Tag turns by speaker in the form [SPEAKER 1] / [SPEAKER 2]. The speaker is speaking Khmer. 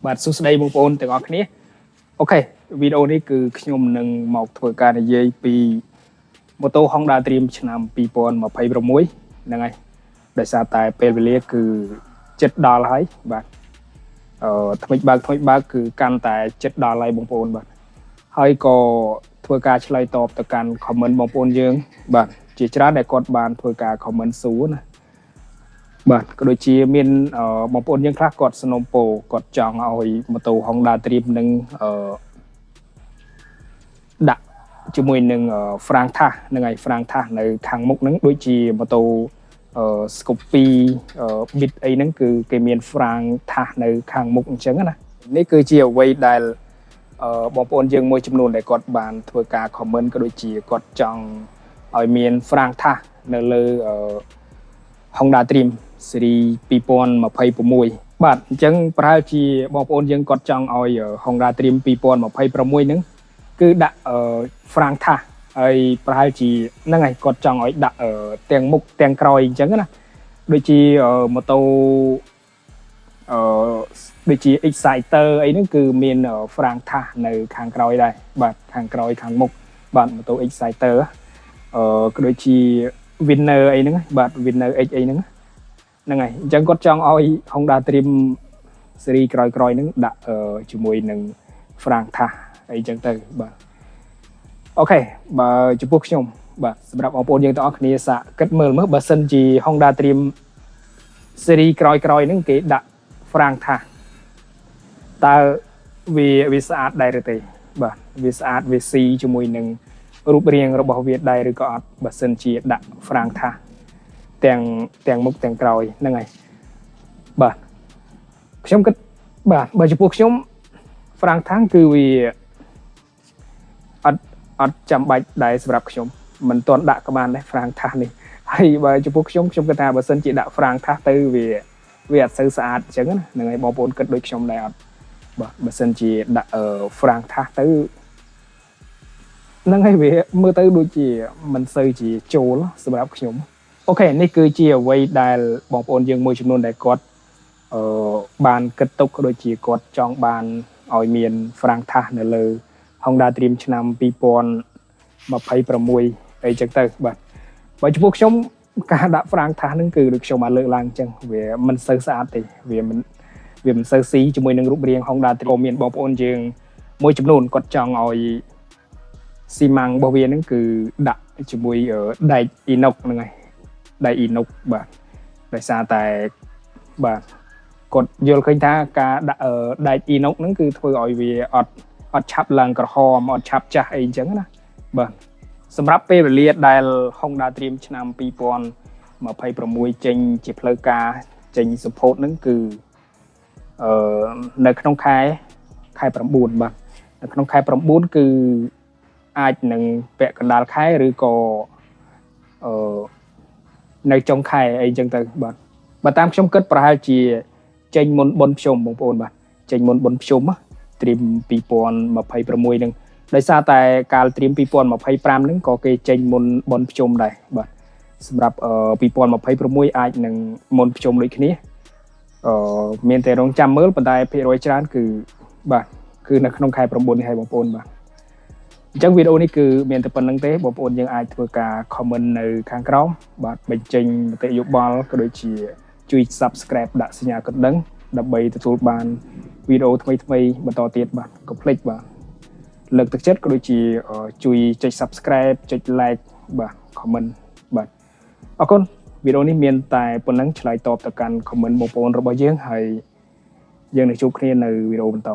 [SPEAKER 1] បាទសួស្តីបងប្អូនទាំងអស់គ្នាអូខេវីដេអូនេះគឺខ្ញុំនឹងមកធ្វើការនិយាយពីម៉ូតូ Honda Dream ឆ្នាំ2026ហ្នឹងហើយដោយសារតែពេលវេលាគឺជិតដល់ហើយបាទថ្មីបើកគឺកាន់តែជិតដល់ហើយបងប្អូនបាទហើយក៏ធ្វើការឆ្លើយតបទៅកាន់ comment បងប្អូនយើងបាទជាច្រើនដែលគាត់បានធ្វើការ comment សួរណាបាទក៏ដូចជាមានបងប្អូនយើងខ្លះគាត់สนុំពោគាត់ចង់ឲ្យម៉ូតូ Honda Dream នឹងដាក់ជាមួយនឹង Frank Thas ហ្នឹងហើយ Frank Thas នៅខាងមុខហ្នឹងដូចជាម៉ូតូScoopy Bit អីហ្នឹងគឺគេមាន Frank Thas នៅខាងមុខអញ្ចឹងណានេះគឺជាអ្វីដែលបងប្អូនយើងមួយចំនួនដែលគាត់បានធ្វើការ comment ក៏ដូចជាគាត់ចង់ឲ្យមាន Frank Thas នៅលើHonda Dream Series 2026បាទអញ្ចឹងប្រហែលជាបងប្អូនយើងគាត់ចង់ឲ្យ Honda Dream 2026ហ្នឹងគឺដាក់ Frank Thas ហើយប្រហែលជាហ្នឹងហើយគាត់ចង់ឲ្យដាក់ទាំងមុខទាំងក្រោយអញ្ចឹងណាដូចជាម៉ូតូដូចជា Exciter អីហ្នឹងគឺមាន Frank Thas នៅខាងក្រោយដែរបាទខាងក្រោយខាងមុខបាទម៉ូតូ Exciter ក៏ដូចជា Winner អីហ្នឹងបាទ Winner X អីហ្នឹងហ្នឹងហើយអញ្ចឹងគាត់ចង់ឲ្យ Honda Dream Series ក្រោយៗហ្នឹងដាក់ជាមួយនឹង Frank Thas អីចឹងទៅបាទអូខេបើចំពោះខ្ញុំបាទសម្រាប់បងប្អូនយើងទាំងអស់គ្នាសាកគិតមើលបើសិនជា Honda Dream Series ក្រោយៗហ្នឹងគេដាក់ Frank Thas តើវាស្អាតដែរឬទេបាទវាស្អាតវាស៊ីជាមួយនឹងរូបរាងរបស់វាដែរឬក៏អត់បើសិនជាដាក់ Frank Thas ទាំងមុខទាំងក្រោយហ្នឹងហើយបាទខ្ញុំគិតបាទបើចំពោះខ្ញុំ Frank Thas គឺវាអត់ចាំបាច់ដែរសម្រាប់ខ្ញុំមិនទាន់ដាក់ក៏បានដែរ Frank Thas នេះហើយបើចំពោះខ្ញុំគិតថាបើសិនជាដាក់ Frank Thas ទៅវាអត់សូវស្អាតអញ្ចឹងណាហ្នឹងហើយបងប្អូនគិតដូចខ្ញុំដែរអត់បាទបើសិនជាដាក់Frank Thas ទៅហ្នឹងហើយវាមើលទៅដូចជាមិនសូវជាចូលសម្រាប់ខ្ញុំអូខេនេះគឺជាអ្វីដែលបងប្អូនយើងមួយចំនួនដែលគាត់បានគិតទុកក៏ដូចជាគាត់ចង់បានឲ្យមាន Frank Thas នៅលើ Honda Dream ឆ្នាំ2026អីចឹងទៅបាទបើចំពោះខ្ញុំការដាក់ Frank Thas ហ្នឹងគឺដូចខ្ញុំបានលើកឡើងអញ្ចឹងវាមិនសូវស្អាតទេវាមិនសូវស៊ីជាមួយនឹងរូបរាង Honda Dream មានបងប្អូនយើងមួយចំនួនគាត់ចង់ឲ្យស៊ីម៉ាំងរបស់វាហ្នឹងគឺដាក់ជាមួយដែក inox ហ្នឹងហើយដែក inox បាទដោយសារតែបាទគាត់យល់ឃើញថាការដាក់ដែក inox ហ្នឹងគឺធ្វើឲ្យវាអត់ឆាប់ឡើងក្រហមអត់ឆាប់ចាស់អីអញ្ចឹងណាបាទសម្រាប់ពេលវេលាដែល Honda Dream ឆ្នាំ2026ចេញជាផ្លូវការចេញសម្ពោធហ្នឹងគឺនៅក្នុងខែ9បាទនៅក្នុងខែ9គឺអាចនឹងពាក់កណ្ដាលខែឬក៏នៅចុងខែអីចឹងទៅបាទបើតាមខ្ញុំគិតប្រហែលជាចេញមុនបុណ្យភ្ជុំបងប្អូនបាទចេញមុនបុណ្យភ្ជុំ Dream 2026ហ្នឹងដោយសារតែកាល Dream 2025ហ្នឹងក៏គេចេញមុនបុណ្យភ្ជុំដែរបាទសម្រាប់2026អាចនឹងមុនភ្ជុំដូចគ្នាមានតែរងចាំមើលប៉ុន្តែភាគរយច្រើនគឺបាទគឺនៅក្នុងខែ9នេះហើយបងប្អូនបាទអញ្ចឹងវីដេអូនេះគឺមានតែប៉ុណ្្នឹងទេបងប្អូនយើងអាចធ្វើការ comment នៅខាងក្រោមបាទបញ្ចេញមតិយោបល់ក៏ដូចជាជួយ subscribe ដាក់សញ្ញាកណ្ដឹងដើម្បីទទួលបានវីដេអូថ្មីបន្តទៀតបាទកុំភ្លេចបាទលើកទឹកចិត្តក៏ដូចជាជួយចុច subscribe ចុច like បាទ comment បាទអរគុណវីដេអូនេះមានតែប៉ុណ្្នឹងឆ្លើយតបទៅកាន់ comment បងប្អូនរបស់យើងហើយយើងនឹងជួបគ្នានៅវីដេអូបន្ត